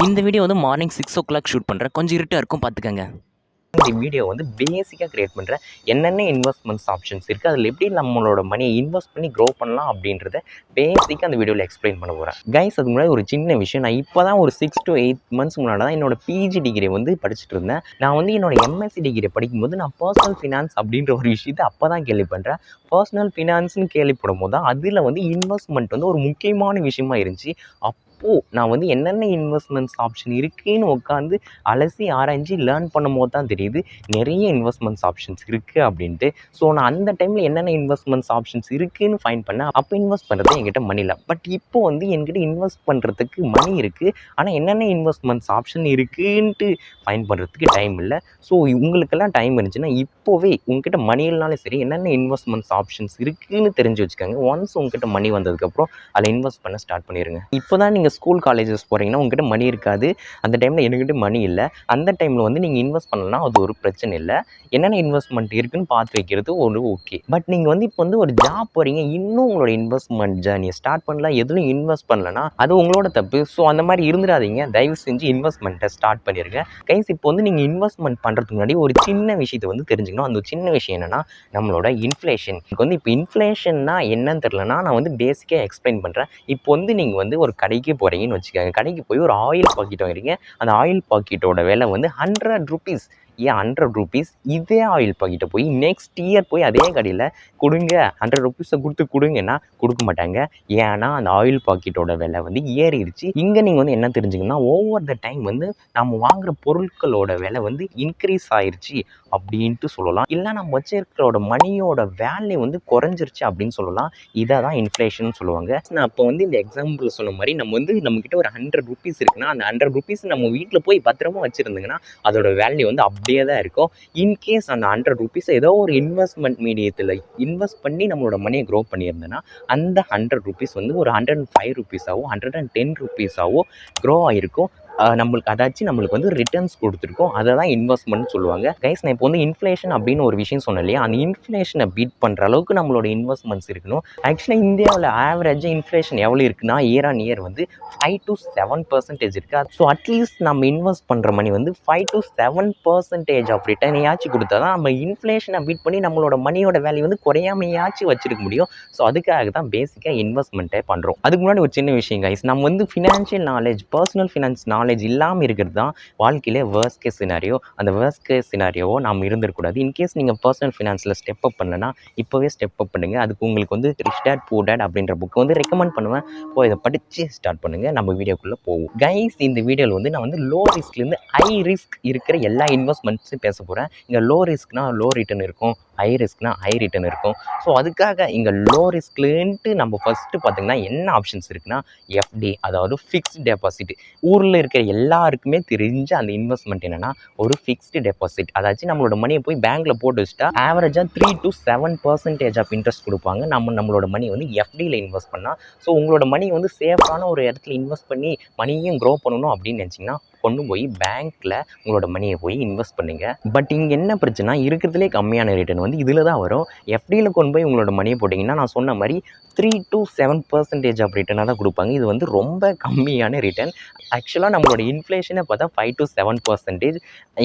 இந்த வீடியோ வந்து morning 6:00 shoot பண்ணுறேன். கொஞ்சம் இருட்டாக இருக்கும் பார்த்துக்கங்க. இந்த வீடியோ வந்து பேசிக்காக கிரியேட் பண்ணுறேன். என்னென்ன இன்வெஸ்ட்மெண்ட்ஸ் ஆப்ஷன்ஸ் இருக்குது, அதில் எப்படி நம்மளோட மணியை இன்வெஸ்ட் பண்ணி க்ரோ பண்ணலாம் அப்படின்றத பேசிக்காக அந்த வீடியோவில் எக்ஸ்பிளைன் பண்ண போகிறேன். கைஸ், அதுக்கு முன்னாடி ஒரு சின்ன விஷயம். நான் இப்போ தான் ஒரு 6 to 8 months முன்னாடி தான் என்னோட பிஜி டிகிரி வந்து படிச்சுட்டு இருந்தேன். நான் வந்து என்னோட எம்எஸ்சி டிகிரி படிக்கும்போது நான் பர்சனல் ஃபினான்ஸ் அப்படின்ற ஒரு விஷயத்தை அப்போ தான் கேள்விப்படுறேன். பர்சனல் ஃபினான்ஸ்னு கேள்விப்படும் போது தான் அதில் வந்து இன்வெஸ்ட்மெண்ட் வந்து ஒரு முக்கியமான விஷயமா இருந்துச்சு. அப்போது நான் வந்து என்னென்ன இன்வெஸ்ட்மெண்ட்ஸ் ஆப்ஷன் இருக்குன்னு உட்காந்து அலசி ஆராய்ஞ்சி லேர்ன் பண்ணும்போது தான் தெரியுது நிறைய இன்வெஸ்ட்மெண்ட்ஸ் ஆப்ஷன்ஸ் இருக்குது அப்படின்ட்டு. ஸோ நான் அந்த டைமில் என்னென்ன இன்வெஸ்ட்மெண்ட்ஸ் ஆப்ஷன்ஸ் இருக்குதுன்னு ஃபைண்ட் பண்ணேன். அப்போ இன்வெஸ்ட் பண்ணுறது என்கிட்ட மணி இல்லை. பட் இப்போ வந்து என்கிட்ட இன்வெஸ்ட் பண்ணுறதுக்கு மணி இருக்குது. ஆனால் என்னென்ன இன்வெஸ்ட்மெண்ட்ஸ் ஆப்ஷன் இருக்குன்ட்டு ஃபைண்ட் பண்ணுறதுக்கு டைம் இல்லை. ஸோ உங்களுக்கெல்லாம் டைம் இருந்துச்சுன்னா இப்போவே உங்ககிட்ட மணி இல்லைனாலும் சரி என்னென்ன இன்வெஸ்ட்மெண்ட்ஸ் ஆப்ஷன்ஸ் இருக்குதுன்னு தெரிஞ்சு வச்சுக்கோங்க. ஒன்ஸ் உங்ககிட்ட மணி வந்ததுக்கப்புறம் அதில் இன்வெஸ்ட் பண்ண ஸ்டார்ட் பண்ணிடுங்க. இப்போ தான் நீங்கள் ஸ்கூல் காலேஜஸ் போகிறீங்கன்னா உங்ககிட்ட மணி இருக்காது. அந்த டைமில் என்கிட்ட மணி இல்லை. அந்த டைமில் வந்து நீங்கள் இன்வெஸ்ட் பண்ணலாம், அது ஒரு பிரச்சனை இல்லை. என்னென்ன இன்வெஸ்ட்மெண்ட் இருக்குன்னு பார்த்து வைக்கிறது ஒரு ஓகே. பட் நீங்கள் வந்து இப்போ வந்து ஒரு ஜாப் போகிறீங்க, இன்னும் உங்களோட இன்வெஸ்ட்மெண்ட் ஜேர்னியை ஸ்டார்ட் பண்ணலாம், எதுவும் இன்வெஸ்ட் பண்ணலன்னா அது உங்களோட தப்பு. ஸோ அந்த மாதிரி இருந்துடாதீங்க. தயவு செஞ்சு இன்வெஸ்ட்மெண்ட்டை ஸ்டார்ட் பண்ணிடுங்க. கைஸ், இப்போ வந்து நீங்கள் இன்வெஸ்ட்மெண்ட் பண்ணுறதுக்கு முன்னாடி ஒரு சின்ன விஷயத்தை வந்து தெரிஞ்சுக்கணும். அந்த சின்ன விஷயம் என்னென்னா நம்மளோட இன்ஃப்ளேஷன். இப்போ வந்து இப்போ இன்ஃப்ளேஷன்னா என்னன்னு தெரியலனா நான் வந்து பேசிக்காக எக்ஸ்பிளைன் பண்ணுறேன். இப்போ வந்து நீங்கள் வந்து ஒரு கடைக்கு போகிறீங்கன்னு வச்சுக்கோங்க. கடைக்கு போய் ஒரு ஆயில் பாக்கெட் வாங்குறீங்க. அந்த ஆயில் பாக்கெட்டோட விலை வந்து 100 rupees. ஏன் 100 rupees? இதே ஆயில் பாக்கெட்டை போய் நெக்ஸ்ட் இயர் போய் அதே கடையில் கொடுங்க, 100 rupees கொடுங்கன்னா கொடுக்க மாட்டாங்க. ஏன்னா அந்த ஆயில் பாக்கெட்டோட விலை வந்து ஏறிடுச்சு. இங்கே நீங்கள் வந்து என்ன தெரிஞ்சுக்கணும்னா ஓவர் த டைம் வந்து நம்ம வாங்குகிற பொருட்களோட விலை வந்து இன்க்ரீஸ் ஆயிடுச்சு அப்படின்ட்டு சொல்லலாம். இல்லை நம்ம வச்சிருக்கிறோட மணியோட வேல்யூ வந்து குறைஞ்சிருச்சு அப்படின்னு சொல்லலாம். இதை தான் இன்ஃப்ளேஷன் சொல்லுவாங்க. நான் அப்போ வந்து இந்த எக்ஸாம்பிள் சொன்ன மாதிரி நம்மக்கிட்ட ஒரு 100 rupees இருக்குன்னா அந்த 100 rupees நம்ம வீட்டில் போய் பத்திரமா வச்சுருந்தீங்கன்னா அதோட வேல்யூ வந்து அப்படியே தான் இருக்கும். இன்கேஸ் அந்த 100 rupees ஏதோ ஒரு இன்வெஸ்ட்மெண்ட் மீடியத்தில் இன்வெஸ்ட் பண்ணி நம்மளோட மணியை க்ரோ பண்ணியிருந்தேன்னா அந்த 100 rupees வந்து ஒரு 105 rupees 110 rupees க்ரோ ஆகிருக்கும். நம்மளுக்கு வந்து ரிட்டர்ன்ஸ் கொடுத்துருக்கோம். அதை தான் இன்வெஸ்ட்மெண்ட் சொல்லுவாங்க. கைஸ், நான் இப்போ வந்து இன்ஃப்ளேஷன் அப்படின்னு ஒரு விஷயம் சொன்னேன் இல்லையா, அந்த இன்ஃப்ளேஷனை பீட் பண்ணுற அளவுக்கு நம்மளோட இன்வெஸ்ட்மெண்ட்ஸ் இருக்கணும். ஆக்சுவலாக இந்தியாவில் ஆவரேஜாக இன்ஃப்ளேஷன் எவ்வளோ இருக்குன்னா இயர் ஆன் இயர் வந்து 5 to 7% இருக்குது. ஸோ அட்லீஸ்ட் நம்ம இன்வெஸ்ட் பண்ணுற மணி வந்து 5 to 7% ஆஃப் ரிட்டர்னையாச்சும் கொடுத்தா தான் நம்ம இன்ஃப்ளேஷனை பீட் பண்ணி நம்மளோட மணியோட வேல்யூ வந்து குறையாமையாச்சும் வச்சிருக்க முடியும். ஸோ அதுக்காக தான் பேசிக்காக இன்வெஸ்ட்மெண்ட்டே பண்ணுறோம். அதுக்கு முன்னாடி ஒரு சின்ன விஷயம் கைஸ், நம்ம வந்து financial knowledge, personal finance knowledge இல்லாமல் இருக்கிறது தான் வாழ்க்கையிலே வேர்ஸ்ட் கேஸ் சினாரியோ. அந்த வேர்ஸ்ட் கேஸ் சினாரியோவோ நம்ம இருந்துடக்கூடாது. இன்கேஸ் நீங்கள் பர்சனல் ஃபினான்ஸில் ஸ்டெப் அப் பண்ணலன்னா இப்போவே ஸ்டெப் அப் பண்ணுங்கள். அதுக்கு உங்களுக்கு வந்து ரிச் டேட் புவர் டேட் அப்படின்ற புக்கை வந்து ரெக்கமெண்ட் பண்ணுவேன். இதை படித்து ஸ்டார்ட் பண்ணுங்கள். நம்ம வீடியோக்குள்ளே போவோம். கைஸ், இந்த வீடியோவில் வந்து நான் வந்து லோ ரிஸ்க்லேருந்து ஹை ரிஸ்க் இருக்கிற எல்லா இன்வெஸ்ட்மெண்ட்ஸும் பேச போகிறேன். இங்கே லோ ரிஸ்க்னா லோ ரிட்டர்ன் இருக்கும், ஹை ரிஸ்க்னா ஹை ரிட்டர்ன் இருக்கும். ஸோ அதுக்காக இங்கே லோ ரிஸ்க்லேன்ட்டு நம்ம ஃபஸ்ட்டு பார்த்திங்கன்னா என்ன ஆப்ஷன்ஸ் இருக்குன்னா எஃப்டி, அதாவது ஃபிக்ஸ்டு டெபாசிட். ஊரில் இருக்கிற எல்லாருக்குமே தெரிஞ்ச அந்த இன்வெஸ்ட்மெண்ட் என்னென்னா ஒரு ஃபிக்ஸ்டு டெபாசிட். அதாச்சும் நம்மளோட மணியை போய் பேங்க்கில் போட்டு வச்சுட்டா ஆவரேஜாக 3 to 7% ஆஃப் இன்ட்ரெஸ்ட் கொடுப்பாங்க. நம்மளோட மணி வந்து எஃப்டியில் இன்வெஸ்ட் பண்ணால். ஸோ உங்களோட மணி வந்து சேஃபான ஒரு இடத்துல இன்வெஸ்ட் பண்ணி மணியும் க்ரோ பண்ணணும் அப்படின்னு நினச்சிங்கன்னா கொண்டு போய் பேங்க்கில் உங்களோட மணியை போய் இன்வெஸ்ட் பண்ணுங்க. பட் இங்கே என்ன பிரச்சனை, இருக்கிறதுலே கம்மியான ரிட்டர்ன் வந்து இதில் தான் வரும். எஃப்டியில் கொண்டு போய் உங்களோட மணியை போட்டிங்கன்னா நான் சொன்ன மாதிரி 3 to 7% ஆஃப் ரிட்டர்னாக தான் கொடுப்பாங்க. இது வந்து ரொம்ப கம்மியான ரிட்டர்ன். ஆக்சுவலாக நம்மளோட இன்ஃப்ளேஷனை பார்த்தா 5 to 7%.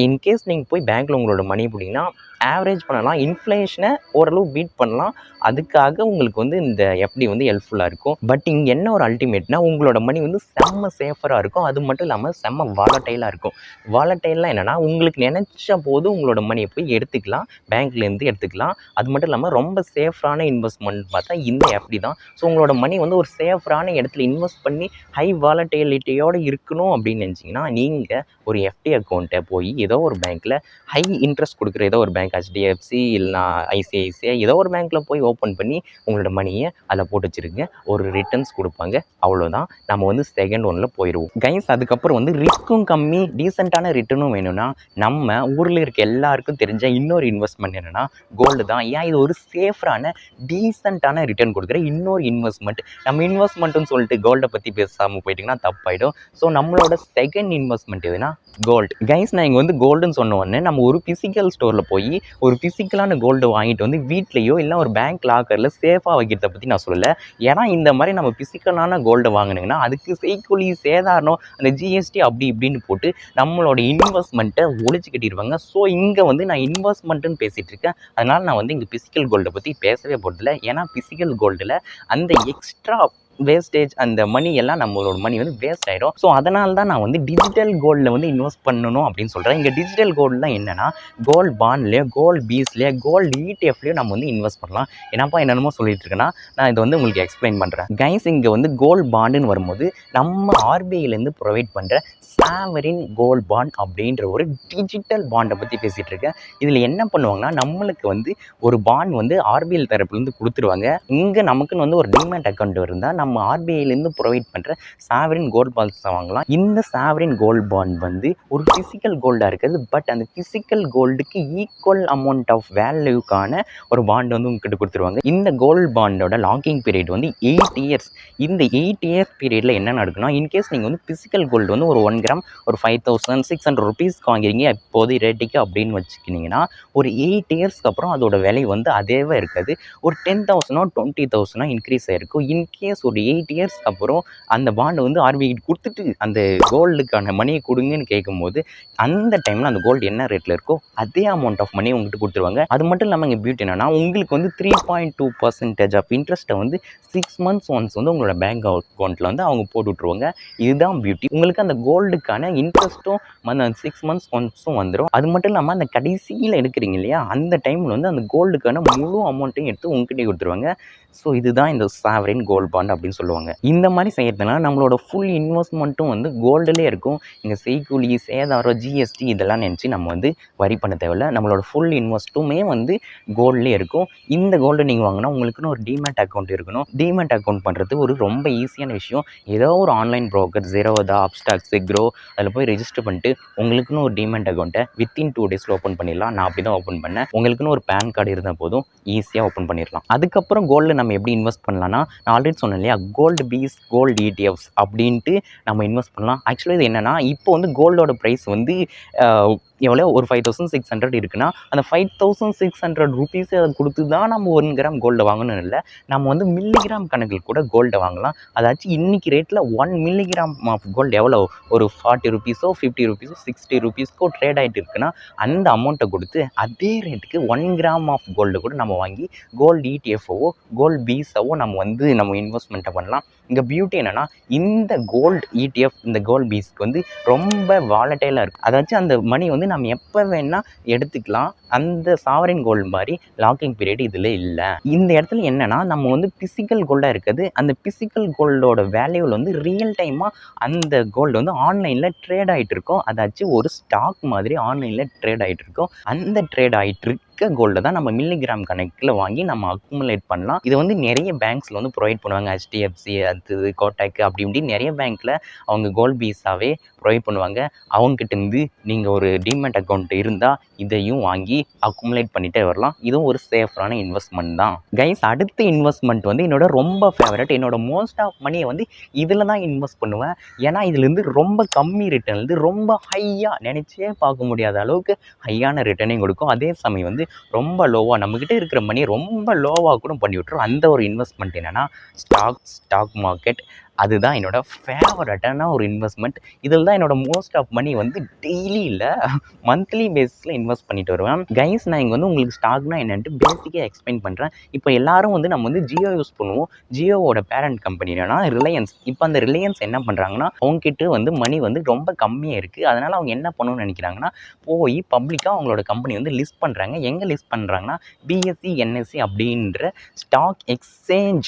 இன்கேஸ் நீங்கள் போய் பேங்க்கில் உங்களோட மணி போட்டிங்கன்னா ஆவரேஜ் பண்ணலாம், இன்ஃப்ளேஷனை ஓரளவு பீட் பண்ணலாம். அதுக்காக உங்களுக்கு வந்து இந்த எஃப்டி வந்து ஹெல்ப்ஃபுல்லாக இருக்கும். பட் இங்கே என்ன ஒரு அல்டிமேட்னா உங்களோட மணி வந்து செம்ம சேஃபராக இருக்கும். அது மட்டும் இல்லாமல் செம்ம வாலட்டைலாக இருக்கும். வாலட்டைல்லாம் என்னென்னா உங்களுக்கு நினச்ச போது உங்களோட மணியை போய் எடுத்துக்கலாம், பேங்க்லேருந்து எடுத்துக்கலாம். அது மட்டும் இல்லாமல் ரொம்ப சேஃபான இன்வெஸ்ட்மெண்ட் பார்த்தா இந்த எஃப்டி தான். ஸோ உங்களோட மணி வந்து ஒரு சேஃபான இடத்துல இன்வெஸ்ட் பண்ணி ஹை வாலட்டைலிட்டியோடு இருக்கணும் அப்படின்னு நினச்சிங்கன்னா நீங்கள் ஒரு எஃப்டி அக்கௌண்ட்டை போய் ஏதோ ஒரு பேங்க்கில் ஹை இன்ட்ரெஸ்ட் கொடுக்குற ஏதோ ஒரு பேங்க், HDFC இல்லைனா ICICI ஏதோ ஒரு பேங்க்கில் போய் ஓப்பன் பண்ணி உங்களோட மணியை அதில் போட்டு வச்சுருங்க. ஒரு ரிட்டர்ன்ஸ் கொடுப்பாங்க, அவ்வளோதான். நம்ம வந்து செகண்ட் ஒன்னில் போயிடுவோம். கைஸ், அதுக்கப்புறம் வந்து ரிஸ்க் ரிஸ்க்கும் கம்மி, டீசெண்டான ரிட்டர்னும் வேணும்னா நம்ம ஊரில் இருக்க எல்லாருக்கும் தெரிஞ்ச இன்னொரு இன்வெஸ்ட்மெண்ட் என்னென்னா கோல்டு தான். ஏன் இது ஒரு சேஃப்ரான டீசெண்டான ரிட்டர்ன் கொடுக்குற இன்னொரு இன்வெஸ்ட்மெண்ட். நம்ம இன்வெஸ்ட்மெண்ட்டுன்னு சொல்லிட்டு கோல்டை பற்றி பேசாமல் போயிட்டிங்கன்னா தப்பாயிடும். ஸோ நம்மளோட செகண்ட் இன்வெஸ்ட்மெண்ட் எதுனா கோல்டு. கைஸ், நான் இங்கே வந்து கோல்டுன்னு சொன்ன உடனே நம்ம ஒரு ஃபிசிக்கல் ஸ்டோரில் போய் ஒரு ஃபிசிக்கலான கோல்டு வாங்கிட்டு வந்து வீட்லேயோ இல்லை ஒரு பேங்க் லாக்கரில் சேஃபாக வைக்கிறத பற்றி நான் சொல்லலை. ஏன்னா இந்த மாதிரி நம்ம ஃபிசிக்கலான கோல்டு வாங்கினீங்கன்னா அதுக்கு செய்கூலி சேதாரம் அந்த ஜிஎஸ்டி அப்படி இப்படின்னு போட்டு நம்மளோட இன்வெஸ்ட்மெண்ட்டை ஒழிச்சு கட்டிடுவாங்க. ஸோ இங்கே வந்து நான் இன்வெஸ்ட்மெண்ட்டுன்னு பேசிகிட்டு இருக்கேன். அதனால் நான் வந்து இங்கே ஃபிசிக்கல் கோல்டை பற்றி பேசவே போகிறதில்ல. ஏன்னா ஃபிசிக்கல் கோல்டில் அந்த எக்ஸ்ட்ரா வேஸ்டேஜ் அந்த மணி எல்லாம் நம்மளோட மணி வந்து வேஸ்ட் ஆகிடும். ஸோ அதனால தான் நான் வந்து டிஜிட்டல் கோல்டில் வந்து இன்வெஸ்ட் பண்ணணும் அப்படின்னு சொல்கிறேன். இங்கே டிஜிட்டல் கோல்டுலாம் என்னென்னா கோல்டு பாண்ட்லேயோ கோல்டு பீஸ்லேயோ கோல்டு இடிஎஃப்லேயோ நம்ம வந்து இன்வெஸ்ட் பண்ணலாம். என்னப்பா என்னென்னமோ சொல்லிட்டு இருக்கேன்னா நான் இதை வந்து உங்களுக்கு எக்ஸ்பிளைன் பண்ணுறேன். கைஸ், இங்கே வந்து கோல்டு பாண்டுன்னு வரும்போது நம்ம ஆர்பிஐலேருந்து ப்ரொவைட் பண்ணுற சாவரின் கோல்டு பாண்ட் அப்படின்ற ஒரு டிஜிட்டல் பாண்டை பற்றி பேசிகிட்டு இருக்கேன். இதில் என்ன பண்ணுவாங்கன்னா நம்மளுக்கு வந்து ஒரு பாண்ட் வந்து ஆர்பிஐ தரப்புலேருந்து கொடுத்துருவாங்க. இங்கே நமக்குன்னு வந்து ஒரு டிமேட் அக்கௌண்ட் இருந்தால் நம்ம ஆர்பிஐலேருந்து ப்ரொவைட் பண்ணுற சாவரின் கோல்டு பாண்ட்ஸை வாங்கலாம். இந்த சாவரின் கோல்டு பாண்ட் வந்து ஒரு ஃபிசிக்கல் கோல்டாக இருக்குது. பட் அந்த ஃபிசிக்கல் கோல்டுக்கு ஈக்குவல் அமௌண்ட் ஆஃப் வேல்யூக்கான ஒரு பாண்ட் வந்து உங்ககிட்ட கொடுத்துருவாங்க. இந்த கோல்டு பாண்டோட லாக்கிங் பீரியட் வந்து 8 இயர்ஸ். இந்த 8 இயர்ஸ் பீரியடில் என்ன நடக்குன்னா, இன்கேஸ் நீங்கள் வந்து ஃபிசிக்கல் கோல்டு வந்து ஒரு 1 கிராம் ஒரு 5600 ருபீஸ்க்கு வாங்கிறீங்க இப்போது ரேட்டுக்கு அப்படின்னு வச்சுக்கிட்டிங்கன்னா ஒரு 8 இயர்ஸ்க்கு அப்புறம் அதோட விலை வந்து அதேவே இருக்காது. ஒரு 10,000 20,000 இன்க்ரீஸ் ஆகிருக்கும். இன்கேஸ் ஒரு 8 இயர்ஸ் அப்புறம் அந்த பாண்டை வந்து ஆர்பிஐ கொடுத்துட்டு அந்த கோல்டுக்கான மணியை கொடுங்கன்னு கேட்கும்போது அந்த டைமில் அந்த கோல்டு என்ன ரேட்டில் இருக்கோ அதே அமௌண்ட் ஆஃப் மணியை உங்கள்கிட்ட கொடுத்துருவாங்க. அது மட்டும் இல்லாமல் இங்கே பியூட்டி என்னன்னா உங்களுக்கு வந்து 3.2% ஆஃப் இன்ட்ரெஸ்ட்டை வந்து 6 months ஒன்ஸ் வந்து உங்களோட பேங்க் அக்கௌண்ட்டில் வந்து அவங்க போட்டு விட்ருவாங்க. இதுதான் பியூட்டி. உங்களுக்கு அந்த கோல்டுக்கான இன்ட்ரெஸ்ட்டும் அந்த 6 months ஒன்ஸும் வந்துடும். அது மட்டும் இல்லாமல் அந்த கடைசியில் எடுக்கிறீங்க இல்லையா, அந்த டைமில் வந்து அந்த கோல்டுக்கான முழு அமௌண்ட்டையும் எடுத்து உங்ககிட்டே கொடுத்துருவாங்க. ஸோ இதுதான் இந்த சாவரின் கோல்டு பாண்ட் அப்படின்னு சொல்லுவாங்க. இந்த மாதிரி செய்யறதுனால நம்மளோட ஃபுல் இன்வெஸ்ட்மெண்ட்டும் வந்து கோல்டுலேயே இருக்கும். இங்கே செய்கூலி சேதாரம் ஜிஎஸ்டி இதெல்லாம் நினச்சி நம்ம வந்து வரி பண்ண தேவையில்லை. நம்மளோட ஃபுல் இன்வெஸ்ட்டுமே வந்து கோல்ட்லேயே இருக்கும். இந்த கோல்டு நீங்கள் வாங்கினா உங்களுக்குன்னு ஒரு டிமேட் அக்கௌண்ட் இருக்கணும். டிமேட் அக்கௌண்ட் பண்ணுறது ஒரு ரொம்ப ஈஸியான விஷயம். ஏதோ ஒரு online broker Zerodha, Upstox, grow அதில் போய் ரெஜிஸ்டர் பண்ணிட்டு உங்களுக்குன்னு ஒரு டிமேட் அக்கௌண்ட்டை வித்தின் 2 days ஓப்பன் பண்ணிடலாம். நான் அப்படி தான் ஓப்பன் பண்ணேன். உங்களுக்குன்னு ஒரு பேன் கார்டு இருந்தால் போதும், ஈஸியாக ஓப்பன் பண்ணிடலாம். அதுக்கப்புறம் கோல்டு நம்ம எப்படி இன்வெஸ்ட் பண்ணலாம்னா, நான் ஆல்ரெடி சொன்னேன் இல்லையா, கோல்டு பீஸ் கோல்டு இடிஎஃப்ஸ் அப்படின்ட்டு நம்ம இன்வெஸ்ட் பண்ணலாம். ஆக்சுவலி இது என்னென்னா, இப்போ வந்து கோல்டோட ப்ரைஸ் வந்து எவ்வளோ ஒரு 5600 இருக்குன்னா அந்த 5600 ருபீஸை அதை கொடுத்து தான் நம்ம 1 கிராம் கோல்டை வாங்கணும் இல்லை. நம்ம வந்து மில்லிகிராம் கணக்கில் கூட கோல்டை வாங்கலாம். அதாச்சும் இன்றைக்கி ரேட்டில் 1 மில்லிகிராம் ஆஃப் கோல்டு எவ்வளோ ஒரு 40 ருபீஸோ 50 ருபீஸோ 60 ருபீஸ்க்கோ ட்ரேட் ஆகிட்டு இருக்குன்னா அந்த அமௌண்ட்டை கொடுத்து அதே ரேட்டுக்கு 1 கிராம் ஆஃப் கோல்டு கூட நம்ம வாங்கி கோல்டு இடிஎஃப்ஓவோ கோல்டு பீஸாவோ நம்ம வந்து நம்ம இன்வெஸ்ட்மெண்ட்டை பண்ணலாம். இங்கே பியூட்டி என்னென்னா, இந்த கோல்டு இடிஎஃப் இந்த கோல்டு பீஸ்க்கு வந்து ரொம்ப வாலட்டைலாக இருக்குது. அதாச்சும் அந்த மணி வந்து நம்ம எப்போ வேணால் எடுத்துக்கலாம். அந்த சாவரின் கோல்டு மாதிரி லாக்கிங் பீரியட் இதில் இல்லை. இந்த இடத்துல என்னென்னா, நம்ம வந்து பிசிக்கல் கோல்டாக இருக்குது. அந்த பிசிக்கல் கோல்டோட வேல்யூவில் வந்து ரியல் டைமாக அந்த கோல்டு வந்து ஆன்லைனில் ட்ரேட் ஆகிட்டு இருக்கும். அதாச்சும் ஒரு ஸ்டாக் மாதிரி ஆன்லைனில் ட்ரேட் ஆகிட்டு இருக்கும். அந்த ட்ரேட் ஆகிட்டு இருக்க கோல்டை தான் நம்ம மில்லிகிராம் கணக்கில் வாங்கி நம்ம அக்குமுலேட் பண்ணலாம். இதை வந்து நிறைய பேங்க்ஸில் வந்து ப்ரொவைட் பண்ணுவாங்க. HDFC, அடுத்தது கோட்டாக், அப்படி இப்படி நிறைய பேங்க்கில் அவங்க கோல்டு பீஸாகவே ப்ரொவைட் பண்ணுவாங்க. அவங்ககிட்டேருந்து நீங்கள் ஒரு டிமேட் அக்கௌண்ட் இருந்தால் இதையும் வாங்கி அக்குமுலேட் பண்ணிகிட்டே வரலாம். இதுவும் ஒரு சேஃபான இன்வெஸ்ட்மெண்ட் தான். கைஸ், அடுத்த இன்வெஸ்ட்மெண்ட் வந்து என்னோட ரொம்ப ஃபேவரட். என்னோட மோஸ்ட் ஆஃப் மணியை வந்து இதில் தான் இன்வெஸ்ட் பண்ணுவேன். ஏன்னா இதுலேருந்து ரொம்ப கம்மி ரிட்டர்ன்லேருந்து ரொம்ப ஹையாக நினச்சே பார்க்க முடியாத அளவுக்கு ஹையான ரிட்டர்னையும் கொடுக்கும். அதே சமயம் வந்து ரொம்ப லோவாக நம்மக்கிட்ட இருக்கிற மணியை ரொம்ப லோவாக கூட பண்ணி விட்டுரும். அந்த ஒரு இன்வெஸ்ட்மெண்ட் என்னென்னா ஸ்டாக் மார்க்கெட். அதுதான் என்னோட ஃபேவரட்டான ஒரு இன்வெஸ்ட்மெண்ட். இதில் தான் என்னோட மோஸ்ட் ஆஃப் மணி வந்து டெய்லி இல்லை மந்த்லி பேஸில் இன்வெஸ்ட் பண்ணிட்டு வருவேன். கைஸ், நான் இங்கே வந்து உங்களுக்கு ஸ்டாக்னா என்னென்ட்டு பேசிக்காக எக்ஸ்பிளைன் பண்ணுறேன். இப்போ எல்லாரும் வந்து நம்ம வந்து ஜியோ யூஸ் பண்ணுவோம். ஜியோவோட பேரண்ட் கம்பெனி என்னன்னா ரிலையன்ஸ். இப்போ அந்த ரிலையன்ஸ் என்ன பண்ணுறாங்கன்னா, அவங்ககிட்ட வந்து மணி வந்து ரொம்ப கம்மியாக இருக்குது. அதனால் அவங்க என்ன பண்ணணும்னு நினைக்கிறாங்கன்னா, போய் பப்ளிக்காக அவங்களோட கம்பெனி வந்து லிஸ்ட் பண்ணுறாங்க. எங்கே லிஸ்ட் பண்ணுறாங்கன்னா, BSE NSE அப்படின்ற ஸ்டாக் எக்ஸ்சேஞ்ச்.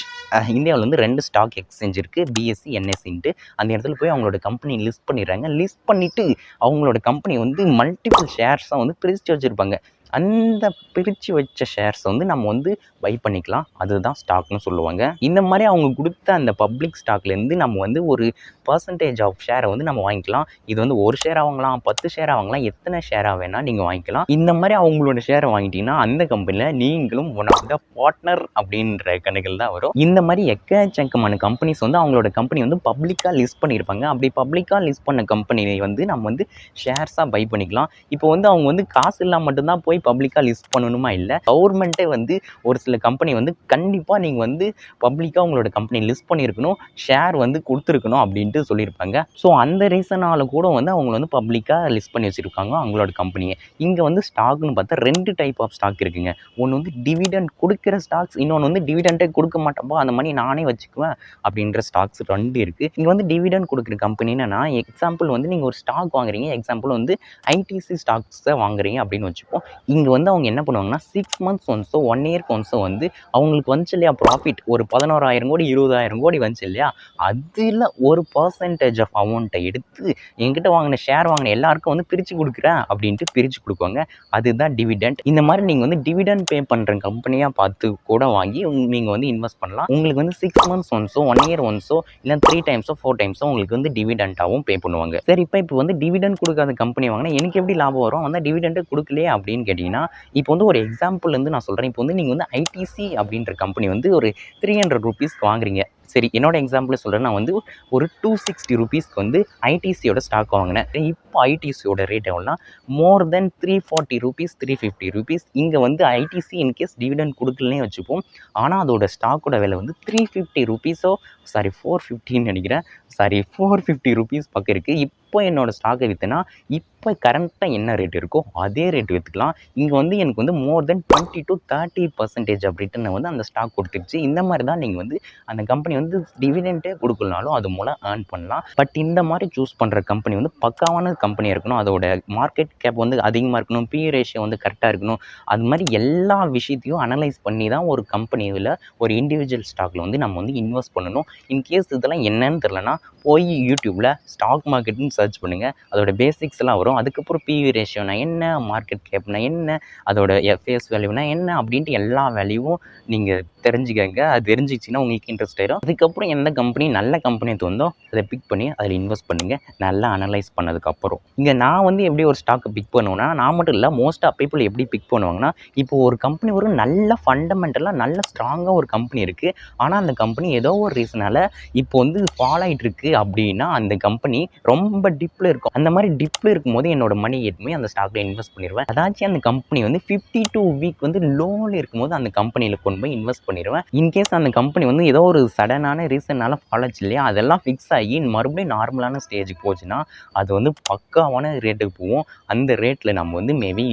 இந்தியாவில் வந்து 2 ஸ்டாக் எக்ஸ்சேஞ்ச் இருக்குது, BSE NSEன்ட்டு. அந்த இடத்துல போய் அவங்களோட கம்பெனி லிஸ்ட் பண்ணிடுறாங்க. லிஸ்ட் பண்ணிவிட்டு அவங்களோட கம்பெனி வந்து மல்டிபிள் ஷேர்ஸாக வந்து பிரித்து வச்சுருப்பாங்க. அந்த பிரித்து வச்ச ஷேர்ஸ் வந்து நம்ம வந்து பை பண்ணிக்கலாம். அதுதான் ஸ்டாக்னு சொல்லுவாங்க. இந்த மாதிரி அவங்க கொடுத்த அந்த பப்ளிக் ஸ்டாக்லேருந்து நம்ம வந்து ஒரு பர்சன்டேஜ் ஆஃப் ஷேரை வந்து நம்ம வாங்கிக்கலாம். இது வந்து ஒரு ஷேராக வாங்கலாம், 10 ஷேராக வாங்கலாம், எத்தனை ஷேராக வேணால் நீங்கள் வாங்கிக்கலாம். இந்த மாதிரி அவங்களோட ஷேரை வாங்கிட்டீங்கன்னா அந்த கம்பெனியில் நீங்களும் ஒன் ஆஃப் த பார்ட்னர் அப்படின்ற கணக்குகள் தான் வரும். இந்த மாதிரி எக்கச்சக்கமான கம்பெனிஸ் வந்து அவங்களோட கம்பெனி வந்து பப்ளிக்காக லிஸ்ட் பண்ணியிருப்பாங்க. அப்படி பப்ளிக்காக லிஸ்ட் பண்ண கம்பெனியை வந்து நம்ம வந்து ஷேர்ஸாக பை பண்ணிக்கலாம். இப்போ வந்து அவங்க வந்து காசு இல்லாமல் மட்டும்தான் போய் பப்ளிக்காக லிஸ்ட் பண்ணணுமா இல்லை, கவர்மெண்ட்டே வந்து ஒரு சில கம்பெனி வந்து கண்டிப்பாக நீங்கள் வந்து பப்ளிக்காக உங்களோட கம்பெனி லிஸ்ட் பண்ணியிருக்கணும், ஷேர் வந்து கொடுத்துருக்கணும் அப்படின்ட்டு சொல்லியிருப்பாங்க. ஸோ அந்த ரீசனால் கூட வந்து அவங்க வந்து பப்ளிக்காக லிஸ்ட் பண்ணி வச்சுருக்காங்க அவங்களோட கம்பெனியை. இங்கே வந்து ஸ்டாக்னு பார்த்தா 2 டைப் ஆஃப் ஸ்டாக் இருக்குங்க. ஒன்று வந்து டிவிடெண்ட் கொடுக்குற ஸ்டாக்ஸ், இன்னொன்று வந்து டிவிடெண்டே கொடுக்க மாட்டோம்பா, அந்த மாதிரி நானே வச்சுக்குவேன் அப்படின்ற ஸ்டாக்ஸ் 2 இருக்குது. இங்கே வந்து டிவிடெண்ட் கொடுக்குற கம்பெனின்னா எக்ஸாம்பிள் வந்து நீங்கள் ஒரு ஸ்டாக் வாங்குறீங்க, எக்ஸாம்பிள் வந்து ஐடிசி ஸ்டாக்ஸை வாங்குறீங்க அப்படின்னு வச்சுப்போம். இங்கே வந்து அவங்க என்ன பண்ணுவாங்கன்னா 6 மந்த்ஸ் ஒன்ஸோ 1 இயர்க்கு ஒன்ஸோ வந்து அவங்களுக்கு வந்துச்சு இல்லையா ப்ராஃபிட், ஒரு 11,000 கோடி 20,000 கோடி வந்துச்சு இல்லையா, அதில் ஒரு பர்சன்டேஜ் ஆஃப் அமௌண்ட்டை எடுத்து என்கிட்ட வாங்கின ஷேர் வாங்கின எல்லாருக்கும் வந்து பிரித்து கொடுக்குறேன் அப்படின்ட்டு பிரித்து கொடுக்குவாங்க. அதுதான் டிவிடெண்ட். இந்த மாதிரி நீங்கள் வந்து டிவிடெண்ட் பே பண்ணுற கம்பெனியாக பார்த்து கூட வாங்கி நீங்கள் வந்து இன்வெஸ்ட் பண்ணலாம். உங்களுக்கு வந்து 6 மந்த்ஸ் ஒன்ஸோ 1 இயர் ஒன்ஸோ இல்லை 3 டைம்ஸோ 4 டைம்ஸோ உங்களுக்கு வந்து டிவிடெண்டாகவும் பே பண்ணுவாங்க. சரி, இப்போ வந்து டிவிடெண்ட் கொடுக்காத கம்பெனி வாங்கினா எனக்கு எப்படி லாபம் வரும், வந்து டிவிடெண்டே கொடுக்கலையே அப்படின்னு கேட்டிங்கன்னா, இப்போ வந்து ஒரு எக்ஸாம்பிள்லேருந்து நான் சொல்கிறேன். இப்போ வந்து நீங்கள் வந்து ஐடிசி அப்படின்ற கம்பெனி வந்து ஒரு 300 ரூபீஸ்க்கு வாங்குறீங்க. சரி, என்னோட எக்ஸாம்பிள் சொல்கிறேன். நான் வந்து ஒரு 260 ரூபீஸ்க்கு வந்து ஐடிசியோட ஸ்டாக் வாங்கினேன். இப்போ ஐடிசியோட ரேட் எவ்வளோனா மோர் தென் 340 ரூபீஸ் 350 ரூபீஸ். இங்கே வந்து ஐடிசி இன்கேஸ் டிவிடெண்ட் கொடுக்கலனே வச்சுப்போம், ஆனால் அதோட ஸ்டாக்கோட விலை வந்து 350 ரூபீஸோ 450ன்னு நினைக்கிறேன், 450 ரூபீஸ் பக்கம் இருக்குது. இப்போ என்னோட ஸ்டாக்கை விற்றுனா இப்போ கரண்ட்டாக என்ன ரேட் இருக்கோ அதே ரேட் விற்றுக்கலாம். இங்கே வந்து எனக்கு வந்து மோர் தென் 20 to 30% ஆஃப் ரிட்டர்னை வந்து அந்த ஸ்டாக் கொடுத்துருச்சு. இந்த மாதிரி தான் நீங்கள் வந்து அந்த கம்பெனி வந்து டிவிடெண்டே கொடுக்கலனாலும் அது மூலம் ஏர்ன் பண்ணலாம். பட் இந்த மாதிரி சூஸ் பண்ணுற கம்பெனி வந்து பக்காவான கம்பெனியாக இருக்கணும், அதோட மார்க்கெட் கேப் வந்து அதிகமாக இருக்கணும், PE ரேஷியோ வந்து கரெக்டாக இருக்கணும். அது மாதிரி எல்லா விஷயத்தையும் அனலைஸ் பண்ணி தான் ஒரு கம்பெனியில் ஒரு இண்டிவிஜுவல் ஸ்டாக்கில் வந்து நம்ம வந்து இன்வெஸ்ட் பண்ணணும். இன்கேஸ் இதெல்லாம் என்னன்னு தெரிலனா போய் யூடியூப்பில் ஸ்டாக் மார்க்கெட்னு சர்ச் பண்ணுங்கள், அதோட பேசிக்ஸ் எல்லாம் வரும். அதுக்கப்புறம் PE ரேஷியோனா என்ன, மார்க்கெட் கேப்னா என்ன, அதோட ஃபேஸ் வேல்யூனா என்ன அப்படின்ட்டு எல்லா வேல்யூவும் நீங்கள் தெரிஞ்சுக்கங்க. அது தெரிஞ்சிச்சின்னா உங்களுக்கு இன்ட்ரெஸ்ட் ஆயிடும். அதுக்கப்புறம் எந்த கம்பெனி நல்ல கம்பெனியை தோந்தோ அதை பிக் பண்ணி அதில் இன்வெஸ்ட் பண்ணுங்கள், நல்லா அனலைஸ் பண்ணதுக்கப்புறம். இங்கே நான் வந்து எப்படி ஒரு ஸ்டாக்கை பிக் பண்ணுவேன்னா, நான் மட்டும் இல்லை, மோஸ்ட் ஆஃப் பீப்புள் எப்படி பிக் பண்ணுவாங்கன்னா, இப்போ ஒரு கம்பெனி ஒரு நல்ல ஃபண்டமெண்டலாக நல்ல ஸ்ட்ராங்காக ஒரு கம்பெனி இருக்குது, ஆனால் அந்த கம்பெனி ஏதோ ஒரு ரீசனால் இப்போ வந்து ஃபால் ஆகிட்டு இருக்குது அப்படின்னா அந்த கம்பெனி ரொம்ப டிப்பில் இருக்கும். அந்த மாதிரி டிப்பில் இருக்கும்போது என்னோட மணி எதுவுமே அந்த ஸ்டாக்கில் இன்வெஸ்ட் பண்ணிடுவேன். அதாச்சும் அந்த கம்பெனி வந்து 52 வீக் வந்து லோவில் இருக்கும்போது அந்த கம்பெனியில் கொண்டு போய் இன்வெஸ்ட் பண்ணிடுவேன். இன்கேஸ் அந்த கம்பெனி வந்து ஏதோ ஒரு சடனான ரீசனால் ஃபால் ஆச்சு இல்லையா, அதெல்லாம் ஃபிக்ஸ் ஆகி மறுபடியும் நார்மலான ஸ்டேஜுக்கு போச்சுன்னா அது வந்து பக்காவான ரேட்டுக்கு போகும். அந்த ரேட்டில் நம்ம வந்து மேபி